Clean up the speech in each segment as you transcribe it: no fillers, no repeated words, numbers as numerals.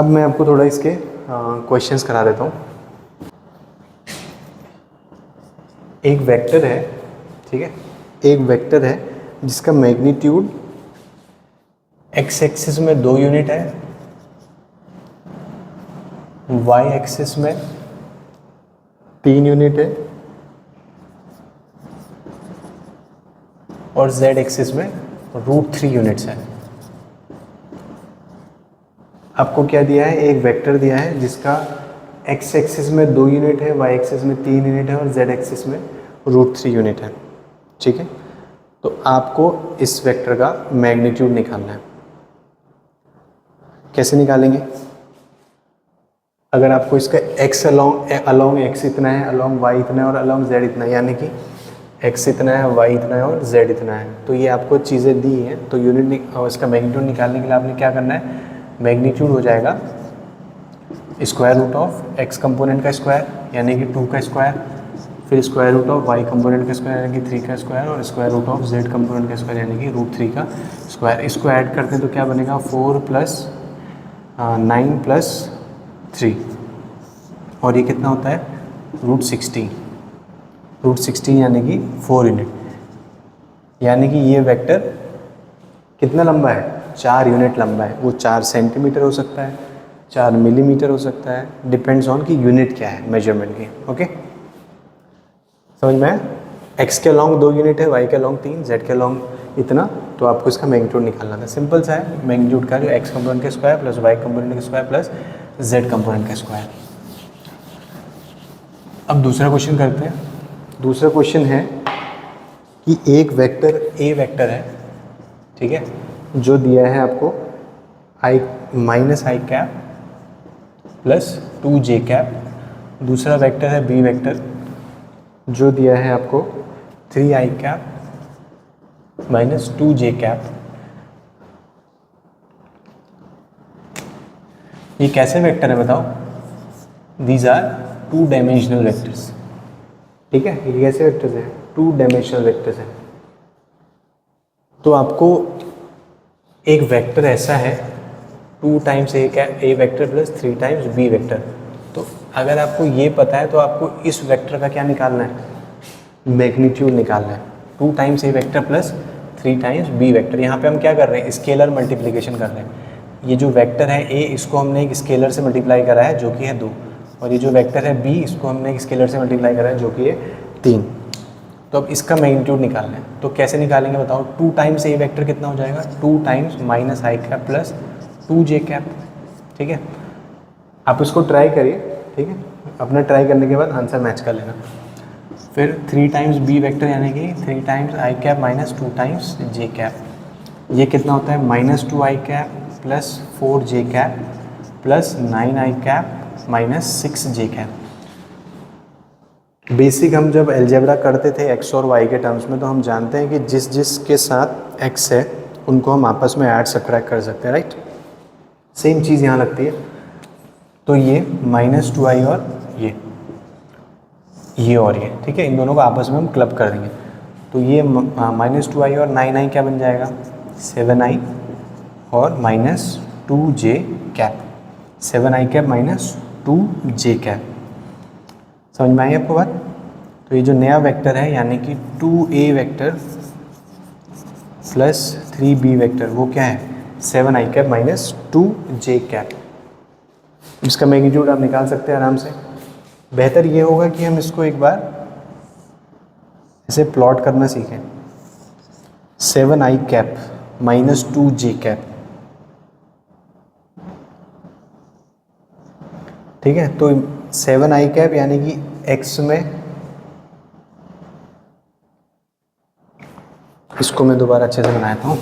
अब मैं आपको थोड़ा इसके क्वेश्चंस करा देता हूँ। एक वेक्टर है, ठीक है, एक वेक्टर है जिसका मैग्नीट्यूड एक्स एक्सिस में 2 यूनिट है, वाई एक्सिस में 3 यूनिट है और z एक्सिस में √3 यूनिट्स है। आपको क्या दिया है, एक वेक्टर दिया है जिसका x एक्सिस में 2 यूनिट है, y एक्सिस में 3 यूनिट है और z एक्सिस में √3 यूनिट है, ठीक है। तो आपको इस वेक्टर का मैग्नीट्यूड निकालना है। कैसे निकालेंगे? अगर आपको इसका x अलोंग x इतना है, अलोंग y इतना है और अलोंग z इतना है, यानी कि x इतना है, y इतना है और z इतना है, तो ये आपको चीज़ें दी हैं, तो यूनिट और इसका मैग्नीट्यूड निकालने के लिए आपने क्या करना है, मैग्नीट्यूड हो जाएगा square root of x component का स्क्वायर यानी कि 2 का स्क्वायर, फिर square root of y component का स्क्वायर यानी कि 3 का स्क्वायर और square root of z component का स्क्वायर यानी कि √3 का स्क्वायर। इसको ऐड करते हैं तो क्या बनेगा, 4 + 9 + 3 और ये कितना होता है, √16 यानी कि 4 यूनिट। यानी कि ये वेक्टर कितना लंबा है, 4 यूनिट लंबा है। वो 4 सेंटीमीटर हो सकता है, 4 मिलीमीटर हो सकता है, डिपेंड्स ऑन कि यूनिट क्या है मेजरमेंट की। ओके, समझ में आया? एक्स के अलॉन्ग 2 यूनिट है, वाई के अलॉन्ग 3, जेड के अलॉन्ग इतना, तो आपको इसका मैग्नीट्यूड निकालना था। सिंपल सा है मैग्नीट्यूड का, जो एक्स कंपोनेंट का स्क्वायर प्लस वाई कंपोनेंट का स्क्वायर प्लस जेड कंपोनेंट का स्क्वायर। अब दूसरा क्वेश्चन करते हैं। दूसरा क्वेश्चन है कि एक वेक्टर ए वेक्टर है, ठीक है, जो दिया है आपको i -i प्लस 2j। दूसरा वेक्टर है बी वेक्टर जो दिया है आपको 3i - 2j। ये कैसे वेक्टर है बताओ? दीज आर 2 डायमेंशनल वेक्टर्स, ठीक है। ये कैसे वेक्टर्स हैं? 2 डायमेंशनल वेक्टर्स हैं। तो आपको एक वेक्टर ऐसा है 2 टाइम्स ए vector plus 3 times b vector. तो अगर आपको ये पता है तो आपको इस वेक्टर का क्या निकालना है, मैग्नीट्यूड निकालना है। 2 टाइम्स ए vector plus 3 times b vector. यहाँ पे हम क्या कर रहे हैं, स्केलर मल्टीप्लिकेशन कर रहे हैं। ये जो वेक्टर है ए, इसको हमने एक स्केलर से मल्टीप्लाई करा है जो कि है 2, और ये जो वेक्टर है बी, इसको हमने एक स्केलर से मल्टीप्लाई करा है जो कि है 3। तो अब इसका मैग्नीट्यूड निकालना है, तो कैसे निकालेंगे बताओ? 2 टाइम्स ए वेक्टर कितना हो जाएगा, 2 टाइम्स -i प्लस 2j। ठीक है, आप इसको ट्राई करिए, ठीक है, अपना ट्राई करने के बाद आंसर मैच कर लेना। फिर 3 टाइम्स बी वेक्टर यानी कि 3 times i minus 2 times j। ये कितना होता है, -2i plus 4j plus 9i minus 6j। Basic हम जब अलजेब्रा करते थे x और y के टर्म्स में, तो हम जानते हैं कि जिस जिस के साथ x है उनको हम आपस में ऐड सब्ट्रैक्ट कर सकते हैं, राइट। सेम चीज़ यहाँ लगती है। तो ये -2i और ये और ये, ठीक है, इन दोनों को आपस में हम क्लब कर देंगे। तो ये -2i और 9i क्या बन जाएगा, 7i और -2j। 7i minus 2j। समझ में आई आपको बात? तो ये जो नया वेक्टर है यानी कि 2a vector plus 3b vector, वो क्या है, 7i माइनस 2j। इसका मैग्नीट्यूड आप निकाल सकते हैं आराम से। बेहतर ये होगा कि हम इसको एक बार ऐसे प्लॉट करना सीखें, 7i माइनस 2j। ठीक है, तो 7i यानी कि x में, इसको मैं दोबारा अच्छे से बनाता हूँ,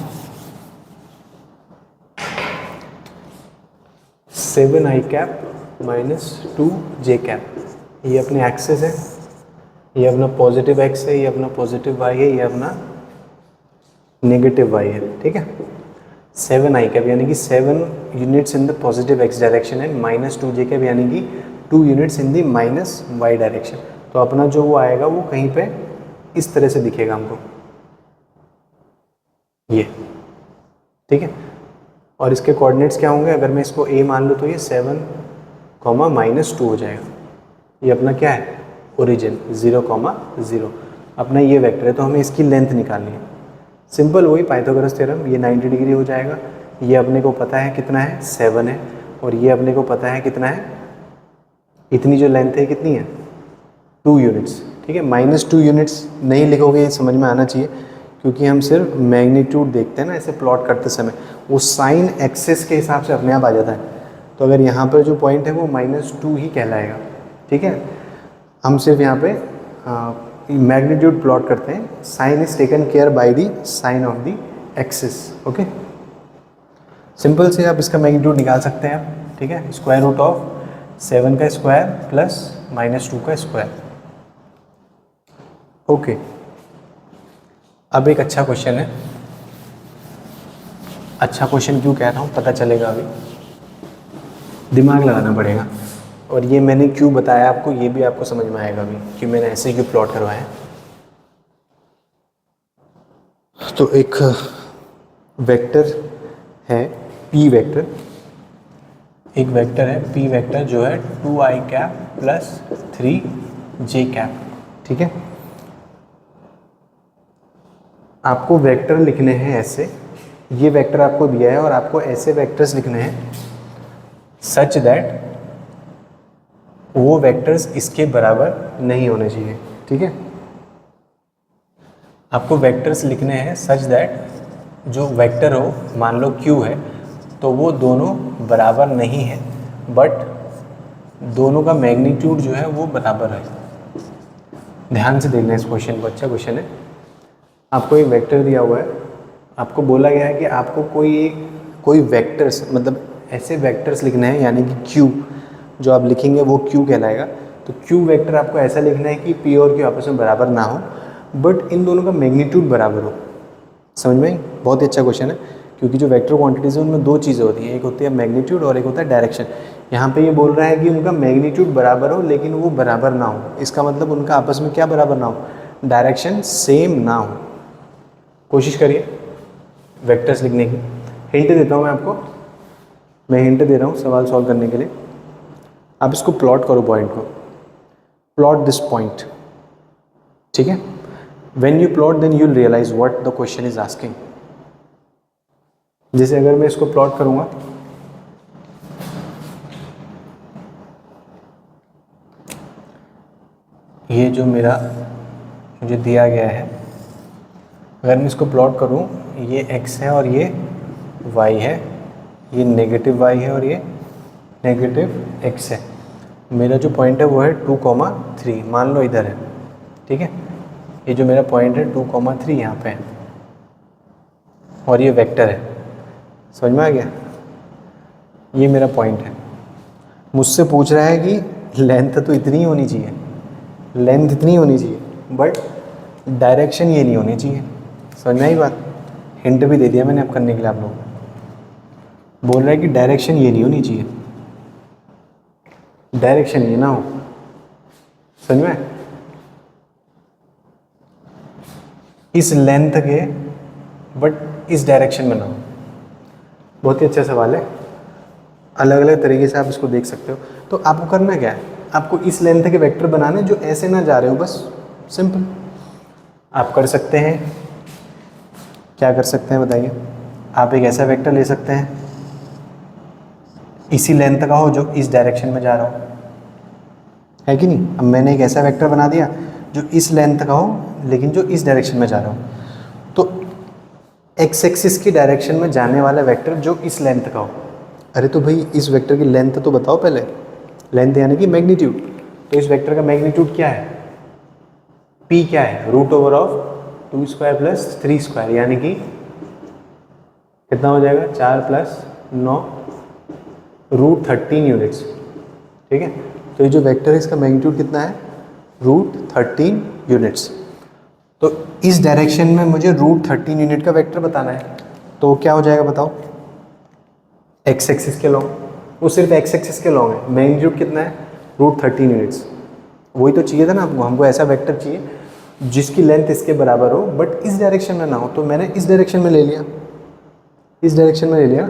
7i माइनस 2j। ये अपने एक्सेस है, ये अपना पॉजिटिव x है, ये अपना पॉजिटिव y है, ये अपना नेगेटिव y है, ठीक है। 7i यानी कि 7 units in the positive x direction है, माइनस 2j यानी कि 2 units in the minus y direction. तो अपना जो वो आएगा वो कहीं पे इस तरह से दिखेगा हमको, ये, ठीक है। और इसके कोऑर्डिनेट्स क्या होंगे, अगर मैं इसको a मान लूँ तो ये 7, -2 हो जाएगा। ये अपना क्या है, ओरिजिन 0, 0 अपना ये वेक्टर है, तो हमें इसकी लेंथ निकालनी है। सिंपल वही पाइथागोरस थ्योरम, ये 90 डिग्री हो जाएगा। ये अपने को पता है कितना है, 7 है, और ये अपने को पता है कितना है, इतनी जो लेंथ है कितनी है, 2 यूनिट्स। ठीक है, -2 यूनिट्स नहीं लिखोगे, ये समझ में आना चाहिए, क्योंकि हम सिर्फ मैग्नीट्यूड देखते हैं ना ऐसे प्लॉट करते समय, वो साइन एक्सेस के हिसाब से अपने आप आ जाता है। तो अगर यहाँ पर जो पॉइंट है वो -2 ही कहलाएगा। ठीक है, हम सिर्फ यहाँ पे मैग्नीट्यूड प्लॉट करते हैं। Sign is taken care by the sign of the axis. Okay, simple से आप इसका मैग्नीट्यूड निकाल सकते हैं आप। ठीक है, स्क्वायर रूट ऑफ 7 का स्क्वायर प्लस -2 का स्क्वायर। ओके, अब एक अच्छा क्वेश्चन है। अच्छा क्वेश्चन क्यों कह रहा हूँ पता चलेगा, अभी दिमाग लगाना पड़ेगा। और ये मैंने क्यों बताया आपको, ये भी आपको समझ में आएगा अभी कि मैंने ऐसे क्यों प्लॉट करवाया। तो एक वेक्टर है p वेक्टर, एक वेक्टर है p वेक्टर जो है 2i cap plus 3j cap. ठीक है, आपको वेक्टर लिखने हैं ऐसे, ये वेक्टर आपको दिया है और आपको ऐसे वेक्टर्स लिखने हैं सच दैट वो वेक्टर्स इसके बराबर नहीं होने चाहिए। ठीक है, आपको वेक्टर्स लिखने हैं सच दैट जो वेक्टर हो, मान लो q है, तो वो दोनों बराबर नहीं है, बट दोनों का मैग्नीट्यूड जो है वो बराबर है। ध्यान से देखना इस क्वेश्चन को, अच्छा क्वेश्चन है। आपको एक वेक्टर दिया हुआ है, आपको बोला गया है कि आपको कोई वेक्टर्स, मतलब ऐसे वेक्टर्स लिखने हैं, यानी कि q जो आप लिखेंगे वो q कहलाएगा। तो q वेक्टर आपको ऐसा लिखना है कि p और q आपस में बराबर ना हो, बट इन दोनों का मैग्नीट्यूड बराबर हो। समझ में आई? बहुत ही अच्छा क्वेश्चन है, क्योंकि जो वेक्टर क्वांटिटीज है उनमें दो चीज़ें होती हैं, एक होती है मैग्नीट्यूड और एक होता है डायरेक्शन। यहाँ पे ये बोल रहा है कि उनका मैग्नीट्यूड बराबर हो लेकिन वो बराबर ना हो, इसका मतलब उनका आपस में क्या बराबर ना हो, डायरेक्शन सेम ना हो। कोशिश करिए वेक्टर्स लिखने की। हिंट देता हूँ मैं आपको, मैं हिंट दे रहा हूँ सवाल सॉल्व करने के लिए। आप इसको प्लॉट करो, पॉइंट को प्लॉट दिस पॉइंट। ठीक है, when you plot then you will realise what the question is asking. जैसे अगर मैं इसको प्लॉट करूंगा, ये जो मेरा मुझे दिया गया है, अगर मैं इसको प्लॉट करूं, ये x है और ये y है, ये नेगेटिव y है और ये नेगेटिव x है। मेरा जो पॉइंट है वो है 2,3, मान लो इधर है। ठीक है, ये जो मेरा पॉइंट है 2,3 यहाँ पे है, और ये वेक्टर है। समझ में आ गया? ये मेरा पॉइंट है। मुझसे पूछ रहा है कि लेंथ तो इतनी ही होनी चाहिए, लेंथ इतनी होनी चाहिए, बट डायरेक्शन ये नहीं होनी चाहिए। समझ में आई बात? हिंट भी दे दिया मैंने अब करने के लिए आप लोगों को। बोल रहा है कि डायरेक्शन ये नहीं होनी चाहिए, डायरेक्शन ये ना हो। समझ में? इस लेंथ के बट इस डायरेक्शन में ना हो। बहुत ही अच्छा सवाल है, अलग अलग तरीके से आप इसको देख सकते हो। तो आपको करना क्या है, आपको इस लेंथ के वेक्टर बनाने जो ऐसे ना जा रहे हो, बस सिंपल। आप कर सकते हैं, क्या कर सकते हैं बताइए? आप एक ऐसा वेक्टर ले सकते हैं इसी लेंथ का हो जो इस डायरेक्शन में जा रहा हो, है कि नहीं? अब मैंने एक ऐसा वेक्टर बना दिया जो इस लेंथ का हो लेकिन जो इस डायरेक्शन में जा रहा हो। तो एक्स एक्सिस की डायरेक्शन में जाने वाला वेक्टर जो इस लेंथ का हो। अरे तो भाई इस वेक्टर की लेंथ तो बताओ पहले, लेंथ यानी कि मैग्नीट्यूड। तो इस वेक्टर का मैग्नीट्यूड क्या है? p क्या है? Root over of 2 square plus 3 square, यानी कि कितना हो जाएगा? 4 प्लस 9 रूट 13 यूनिट्स। ठीक है, तो ये जो वेक्टर है इसका मैग्नीट्यूड कितना है? Root 13 units. तो इस डायरेक्शन में मुझे रूट 13 यूनिट का वेक्टर बताना है, तो क्या हो जाएगा बताओ? एक्स एक्सिस के लॉन्ग, वो सिर्फ एक्स एक्सिस के लॉन्ग है। मैग्नीट्यूड कितना है? Root 13 units. वही तो चाहिए था ना आपको, हमको ऐसा वेक्टर चाहिए जिसकी लेंथ इसके बराबर हो बट इस डायरेक्शन में ना हो। तो मैंने इस डायरेक्शन में ले लिया, इस डायरेक्शन में ले लिया।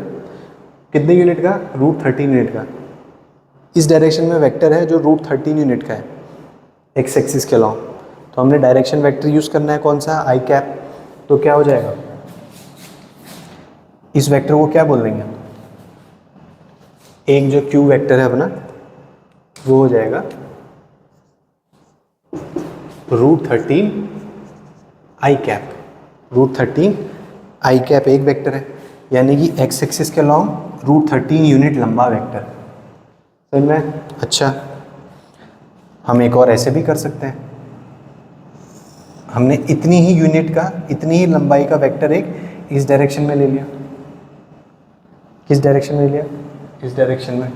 कितने यूनिट का? रूट 13 यूनिट का। इस डायरेक्शन में वेक्टर है जो रूट 13 यूनिट का है एक्स एक्सिस के अलॉन्ग। तो हमने डायरेक्शन वेक्टर यूज़ करना है कौन सा? आई कैप। तो क्या हो जाएगा? इस वेक्टर को क्या बोल देंगे? एक जो क्यू वेक्टर है अपना वो हो जाएगा रूट 13 आई कैप। रूट 13 आई कैप एक वेक्टर है, यानी कि एक्स एक्सिस के लॉन्ग रूट 13 यूनिट लंबा वेक्टर। समझ में? अच्छा, हम एक और ऐसे भी कर सकते हैं। हमने इतनी ही यूनिट का, इतनी ही लंबाई का वेक्टर एक इस डायरेक्शन में ले लिया। किस डायरेक्शन में लिया? इस डायरेक्शन में।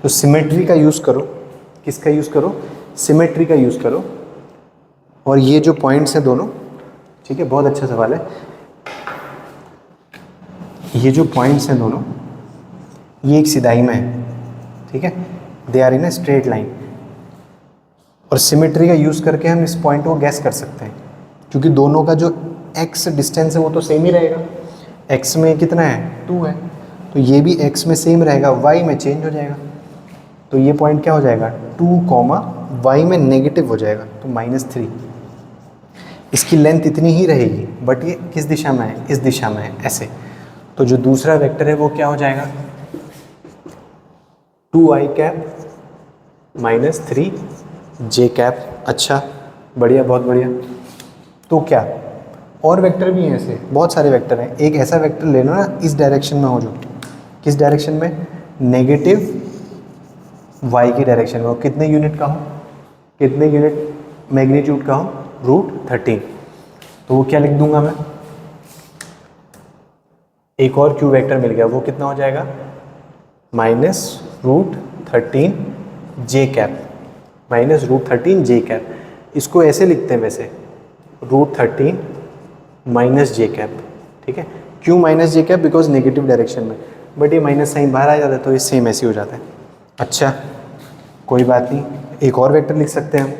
तो सिमेट्री का यूज़ करो। किसका यूज़ करो? सिमेट्री का यूज़ करो। और ये जो पॉइंट्स हैं दोनों, ठीक है, बहुत अच्छा सवाल है। ये जो पॉइंट्स हैं दोनों, ये एक सिधाई में है, ठीक है, they are in a straight line. और सिमेट्री का यूज़ करके हम इस पॉइंट को गैस कर सकते हैं, क्योंकि दोनों का जो एक्स डिस्टेंस है वो तो सेम ही रहेगा। एक्स में कितना है? 2 है, तो ये भी एक्स में सेम रहेगा, वाई में चेंज हो जाएगा। तो ये पॉइंट क्या हो जाएगा? 2, वाई में नेगेटिव हो जाएगा, तो -3। इसकी लेंथ इतनी ही रहेगी, बट ये किस दिशा में है? इस दिशा में है, ऐसे। तो जो दूसरा वेक्टर है वो क्या हो जाएगा? 2i cap -3 j cap. अच्छा, बढ़िया, बहुत बढ़िया। तो क्या और वेक्टर भी हैं? ऐसे बहुत सारे वेक्टर हैं। एक ऐसा वेक्टर लेना ना इस डायरेक्शन में हो, जो किस डायरेक्शन में? नेगेटिव y की डायरेक्शन में हो। कितने यूनिट का हो? कितने यूनिट मैग्नीट्यूड का हो? रूट 13। तो वो क्या लिख दूंगा मैं? एक और क्यू वेक्टर मिल गया, वो कितना हो जाएगा? -√13 j कैप, -√13 j कैप। इसको ऐसे लिखते हैं वैसे, √13 - j कैप, ठीक है। क्यों -j cap? Because negative direction में, बट ये माइनस साइन बाहर आ जाता है तो ये सेम ऐसे हो जाता है। अच्छा, कोई बात नहीं, एक और वेक्टर लिख सकते हैं हम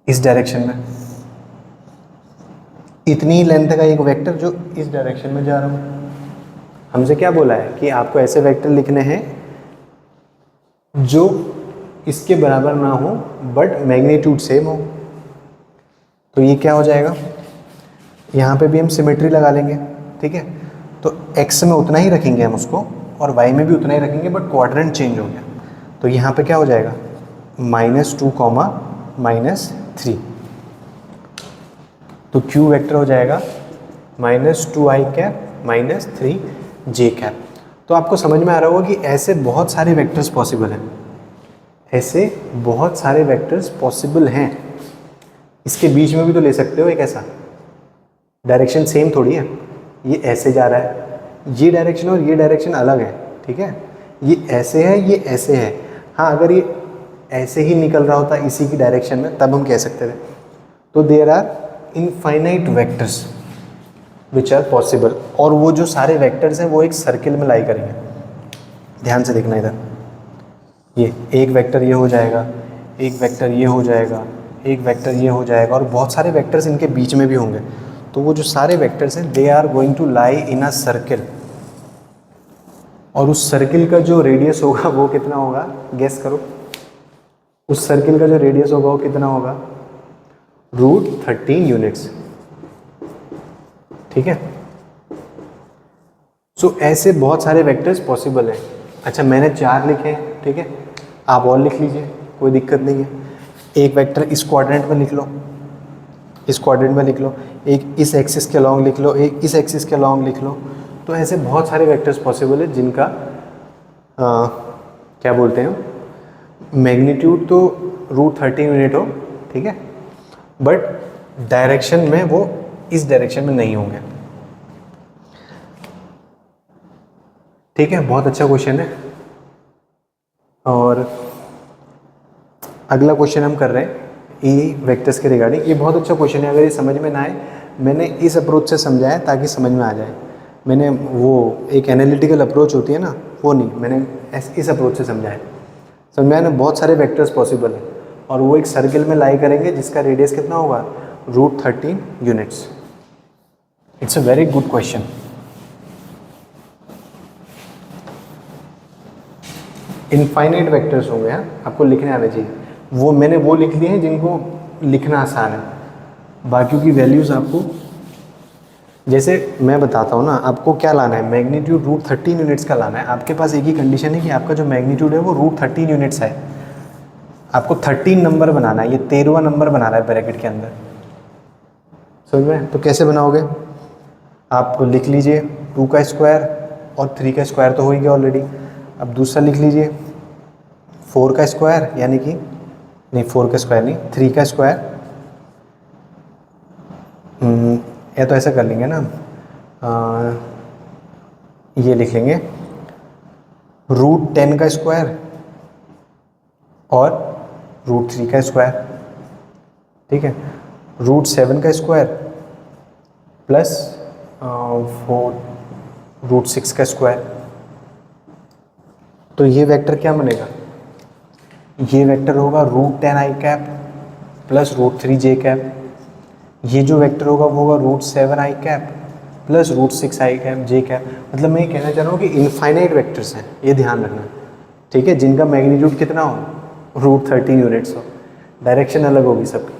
इस डायरेक्शन में। इतनी ही लेंथ का एक वेक्टर जो इस डायरेक्शन में जा रहा हूँ। हमसे क्या बोला है कि आपको ऐसे वेक्टर लिखने हैं जो इसके बराबर ना हो बट मैग्नीट्यूड सेम हो। तो ये क्या हो जाएगा? यहाँ पे भी हम सिमेट्री लगा लेंगे, ठीक है। तो x में उतना ही रखेंगे हम उसको, और y में भी उतना ही रखेंगे, बट क्वाड्रेंट चेंज हो गया। तो यहाँ पे क्या हो जाएगा? -2, -3। तो q वेक्टर हो जाएगा -2i कैप -3 j कैप। तो आपको समझ में आ रहा होगा कि ऐसे बहुत सारे वेक्टर्स पॉसिबल हैं, ऐसे बहुत सारे वेक्टर्स पॉसिबल हैं। इसके बीच में भी तो ले सकते हो एक ऐसा, डायरेक्शन सेम थोड़ी है, ये ऐसे जा रहा है, ये डायरेक्शन और ये डायरेक्शन अलग है, ठीक है। ये ऐसे है, ये ऐसे है। हाँ, अगर ये ऐसे ही निकल रहा होता इसी की डायरेक्शन में, तब हम कह सकते थे। तो there are infinite vectors which are possible. और वो जो सारे वेक्टर्स हैं वो एक सर्किल में लाई करेंगे। ध्यान से देखना इधर, ये एक वेक्टर ये हो जाएगा, एक वेक्टर ये हो जाएगा, एक वेक्टर ये हो जाएगा, और बहुत सारे वेक्टर्स इनके बीच में भी होंगे। तो वो जो सारे वेक्टर्स हैं they are going to lie in a circle. और उस सर्किल का जो रेडियस होगा वो कितना होगा? गेस करो। उस सर्किल का जो रेडियस होगा वो कितना होगा? √13 यूनिट्स, ठीक है। सो ऐसे बहुत सारे वेक्टर्स पॉसिबल हैं। अच्छा, मैंने 4 लिखे हैं, ठीक है, आप और लिख लीजिए, कोई दिक्कत नहीं है। एक वेक्टर इस क्वाड्रेंट में लिख लो, इस क्वाड्रेंट में लिख लो, एक इस एक्सिस के लॉन्ग लिख लो, एक इस एक्सिस के लॉन्ग लिख लो। तो ऐसे बहुत सारे वेक्टर्स पॉसिबल है जिनका क्या बोलते हैं, मैग्नीट्यूड तो √13 यूनिट हो, ठीक है, बट डायरेक्शन में वो इस डायरेक्शन में नहीं होंगे, ठीक है। बहुत अच्छा क्वेश्चन है। और अगला क्वेश्चन हम कर रहे हैं ई वेक्टर्स के रिगार्डिंग। ये बहुत अच्छा क्वेश्चन है। अगर ये समझ में ना आए, मैंने इस अप्रोच से समझाया ताकि समझ में आ जाए। मैंने वो एक एनालिटिकल अप्रोच होती है ना, वो नहीं, मैंने इस अप्रोच से समझाया। समझाया ना, बहुत सारे वेक्टर्स पॉसिबल हैं और वो एक सर्किल में लाई करेंगे जिसका रेडियस कितना होगा? √13 units. It's a very good question. Infinite vectors होंगे, हाँ आपको लिखने आने चाहिए। वो मैंने वो लिख लिए हैं जिनको लिखना आसान है, बाकियों की वैल्यूज़ आपको, जैसे मैं बताता हूँ ना, आपको क्या लाना है, मैग्नीट्यूड रूट 13 यूनिट्स का लाना है। आपके पास एक ही कंडीशन है कि आपका जो मैग्नीट्यूड है वो रूट 13 यूनिट्स है। आपको 13 नंबर बनाना है, ये 13वां नंबर बनाना है ब्रैकेट के अंदर, समझ में? तो कैसे बनाओगे, आप लिख लीजिए 2 का स्क्वायर और 3 का स्क्वायर तो हो ही गया ऑलरेडी। अब दूसरा लिख लीजिए 4 का स्क्वायर, यानी कि नहीं 4 का स्क्वायर नहीं, 3 का स्क्वायर, या तो ऐसा कर लेंगे ना, ये लिख लेंगे रूट 10 का स्क्वायर और रूट 3 का स्क्वायर, ठीक है, रूट 7 का स्क्वायर प्लस 4 रूट 6 का स्क्वायर। तो ये वेक्टर क्या बनेगा, ये वेक्टर होगा रूट 10 आई कैप प्लस रूट 3 जे कैप। ये जो वेक्टर होगा वो होगा रूट 7 आई कैप प्लस रूट 6 आई कैप जे कैप। मतलब मैं ये कहना चाह रहा हूँ कि इनफाइनाइट वेक्टर्स हैं, ये ध्यान रखना, ठीक है, जिनका मैग्नीट्यूड कितना हो, रूट 13 यूनिट्स हो, डायरेक्शन अलग होगी सबकी।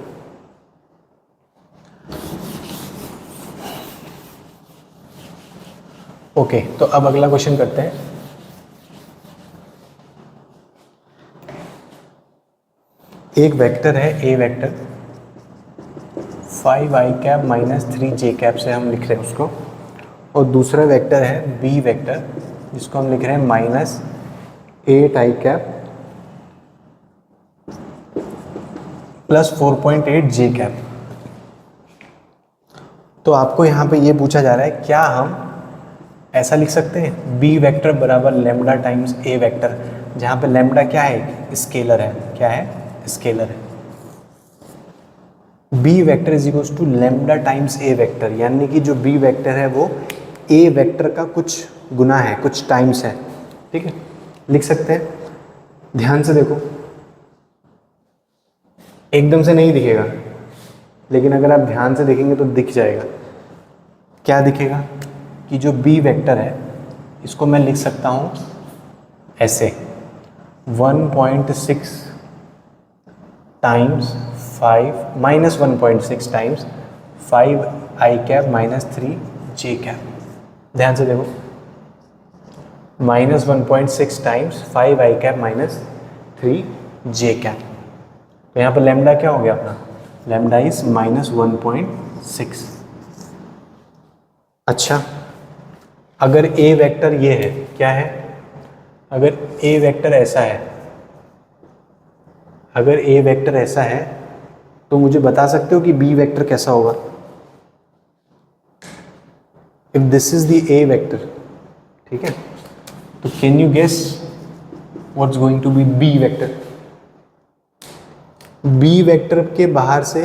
ओके, तो अब अगला क्वेश्चन करते हैं। एक वेक्टर है ए वेक्टर 5 आई कैप माइनस 3 जे कैप से हम लिख रहे हैं उसको, और दूसरा वेक्टर है बी वेक्टर जिसको हम लिख रहे हैं माइनस 8 आई कैप प्लस 4.8 जे कैप। तो आपको यहाँ पे ये पूछा जा रहा है, क्या हम ऐसा लिख सकते हैं बी वेक्टर बराबर लेमडा टाइम्स ए वेक्टर, जहाँ पे लेमडा क्या है, स्केलर है, क्या है, स्केलर है। B vector is equals to lambda times A vector, यानी कि जो बी वेक्टर है वो ए वेक्टर का कुछ गुना है, कुछ टाइम्स है, ठीक है, लिख सकते हैं। ध्यान से देखो, एकदम से नहीं दिखेगा, लेकिन अगर आप ध्यान से देखेंगे तो दिख जाएगा। क्या दिखेगा कि जो बी वेक्टर है इसको मैं लिख सकता हूँ ऐसे 1.6 टाइम्स 5 माइनस 1.6 टाइम्स 5 आई कैप माइनस 3 जे कैप। ध्यान से देखो, माइनस 1.6 टाइम्स 5 आई कैप माइनस 3 जे कैप। तो यहाँ पर लेमडा क्या हो गया अपना, लेमडा इज माइनस 1.6। अच्छा, अगर ए वेक्टर ये है, क्या है, अगर ए वेक्टर ऐसा है, अगर ए वेक्टर ऐसा है तो मुझे बता सकते हो कि बी वेक्टर कैसा होगा। If this is the A vector, ठीक है, तो can you guess what's going to be B vector. B vector के बाहर से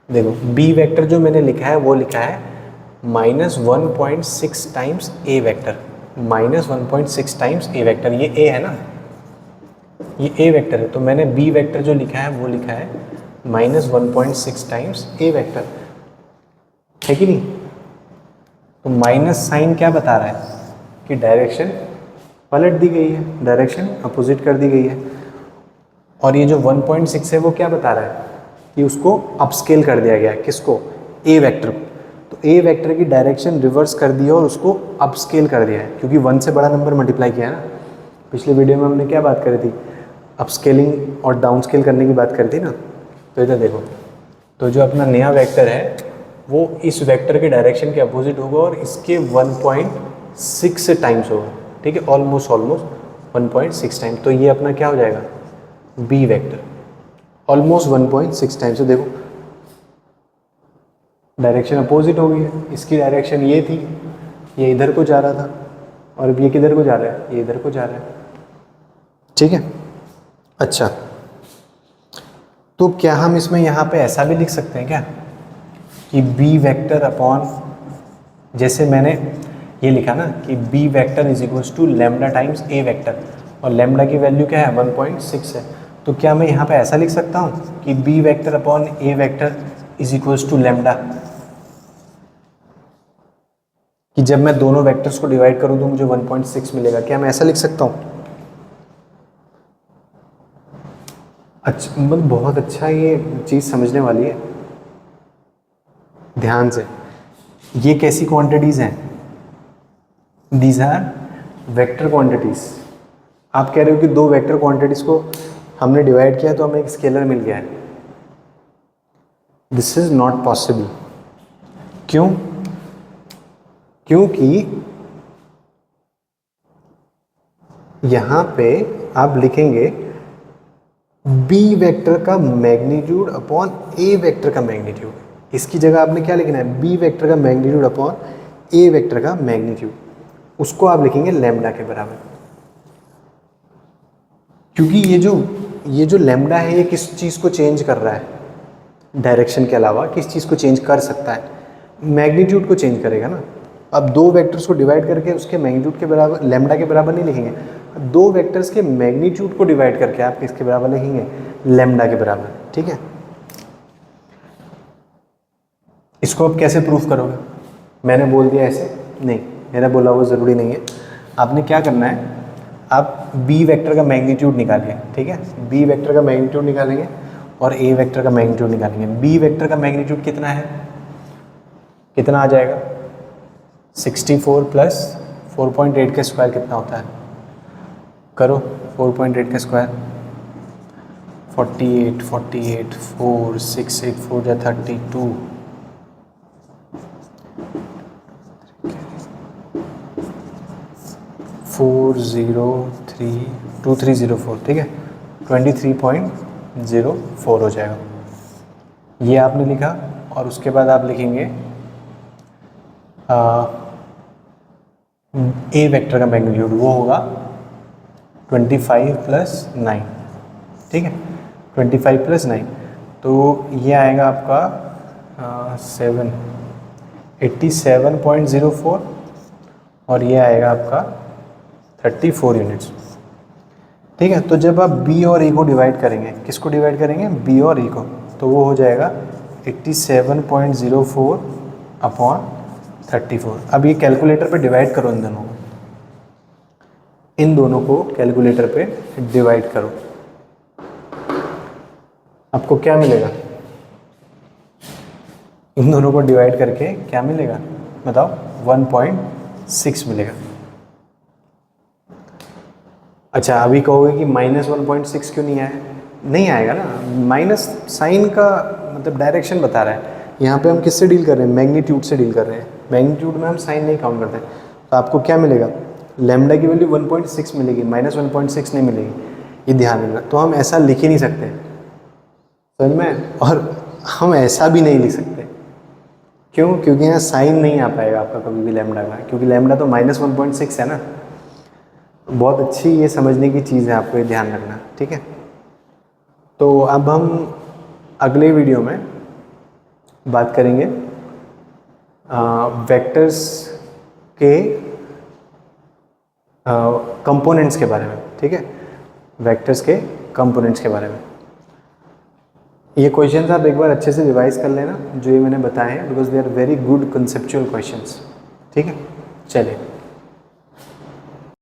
देखो, बी वेक्टर जो मैंने लिखा है वो लिखा है माइनस 1.6 टाइम्स ए वेक्टर, माइनस 1.6 टाइम्स ए वेक्टर, ये ए है ना, ये ए वेक्टर है, तो मैंने बी वेक्टर जो लिखा है वो लिखा है माइनस 1.6 टाइम्स ए वेक्टर, है कि नहीं। तो माइनस साइन क्या बता रहा है कि डायरेक्शन पलट दी गई है, डायरेक्शन अपोजिट कर दी गई है। और ये जो 1.6 है वो क्या बता रहा है कि उसको अपस्केल कर दिया गया है, किसको, ए वेक्टर को। तो ए वेक्टर की डायरेक्शन रिवर्स कर दी है और उसको अपस्केल कर दिया है, क्योंकि 1 से बड़ा नंबर मल्टीप्लाई किया है ना। पिछले वीडियो में हमने क्या बात करी थी, अपस्केलिंग और डाउनस्केल करने की बात करी थी ना। तो इधर देखो, तो जो अपना नया वेक्टर है वो इस वेक्टर के डायरेक्शन के अपोजिट होगा और इसके 1.6 टाइम्स होगा, ठीक है, ऑलमोस्ट 1.6 टाइम्स। तो ये अपना क्या हो जाएगा, बी वेक्टर, ऑलमोस्ट 1.6 टाइम्स। तो देखो डायरेक्शन अपोजिट हो गई है, इसकी डायरेक्शन ये थी, ये इधर को जा रहा था, और अब ये किधर को जा रहा है, ये इधर को जा रहा है, ठीक है। अच्छा, तो क्या हम इसमें यहाँ पे ऐसा भी लिख सकते हैं क्या कि बी वेक्टर अपॉन, जैसे मैंने ये लिखा ना कि B vector is equals to lambda times A vector, और लेमडा की वैल्यू क्या है, 1.6 है। तो क्या मैं यहाँ पे ऐसा लिख सकता हूँ कि B vector upon A vector is equals to lambda, कि जब मैं दोनों वेक्टर्स को डिवाइड करूँ तो मुझे 1.6 मिलेगा। क्या मैं ऐसा लिख सकता हूँ, अच्छा, मतलब बहुत अच्छा, ये चीज़ समझने वाली है ध्यान से। ये कैसी क्वांटिटीज़ हैं? These are vector quantities. आप कह रहे हो कि दो वेक्टर क्वांटिटीज़ को हमने डिवाइड किया तो हमें एक स्केलर मिल गया है। This is not possible. क्यों? क्योंकि यहां पे आप लिखेंगे बी वेक्टर का मैग्नीट्यूड अपॉन ए वेक्टर का मैग्नीट्यूड। इसकी जगह आपने क्या लिखना है? बी वेक्टर का मैग्नीट्यूड अपॉन ए वेक्टर का मैग्नीट्यूड। उसको आप लिखेंगे लैम्डा के बराबर। क्योंकि ये जो लैम्डा है ये किस चीज़ को चेंज कर रहा है? डायरेक्शन के अलावा किस चीज़ को चेंज कर सकता है? मैग्नीट्यूड को चेंज करेगा ना। अब दो वेक्टर्स को डिवाइड करके उसके मैग्नीट्यूड के बराबर, लैम्डा के बराबर नहीं लिखेंगे। दो वेक्टर्स के मैग्नीट्यूड को डिवाइड करके आप किसके बराबर लिखेंगे? लैम्डा के बराबर। ठीक है, इसको आप कैसे प्रूफ करोगे? मैंने बोल दिया ऐसे नहीं, मेरा बोला वो ज़रूरी नहीं है। आपने क्या करना है, आप बी वेक्टर का मैग्नीट्यूड निकालिए। ठीक है, बी वेक्टर का मैग्नीट्यूड निकालेंगे और ए वेक्टर का मैग्नीट्यूड निकालेंगे। बी वेक्टर का मैग्नीट्यूड कितना है? कितना आ जाएगा? 64 प्लस 4.8 का स्क्वायर कितना होता है? करो 4.8 का स्क्वायर। 48 48 4 6 8 4 या 32 4032304। ठीक है, 23.04 हो जाएगा। ये आपने लिखा और उसके बाद आप लिखेंगे ए वेक्टर का मैग्नीट्यूड, वो होगा 25 प्लस 9। ठीक है, 25 प्लस 9, तो ये आएगा आपका 87.04 और ये आएगा आपका 34 यूनिट्स। ठीक है, तो जब आप बी और ए को डिवाइड करेंगे, किसको डिवाइड करेंगे? बी और ए को, तो वो हो जाएगा 87.04 अपॉन 34। अब ये कैलकुलेटर पे डिवाइड करो इन दोनों को कैलकुलेटर पे डिवाइड करो, आपको क्या मिलेगा? इन दोनों को डिवाइड करके क्या मिलेगा बताओ? 1.6 मिलेगा। अच्छा, अभी कहोगे कि -1.6 क्यों नहीं आया? नहीं आएगा ना, माइनस साइन का मतलब डायरेक्शन बता रहा है। यहाँ पे हम किससे डील कर रहे हैं? मैग्नीट्यूड से डील कर रहे हैं। मैग्नीट्यूड में हम साइन नहीं काउंट करते। तो आपको क्या मिलेगा? लैम्डा की वैल्यू 1.6 मिलेगी, -1.6 नहीं मिलेगी, ये ध्यान रखना। तो हम ऐसा लिख ही नहीं सकते, समझ में? और हम ऐसा भी नहीं लिख सकते। क्यों? क्योंकि यहाँ साइन नहीं आ पाएगा आपका कभी भी लैम्डा का, क्योंकि लैम्डा तो -1.6 है ना। बहुत अच्छी ये समझने की चीज़ है, आपको ये ध्यान रखना। ठीक है, तो अब हम अगले वीडियो में बात करेंगे वेक्टर्स के कंपोनेंट्स के बारे में। ठीक है, वेक्टर्स के कंपोनेंट्स के बारे में। ये क्वेश्चंस आप एक बार अच्छे से रिवाइज कर लेना जो ये मैंने बताए हैं, because they are very good conceptual questions. ठीक है, चलिए।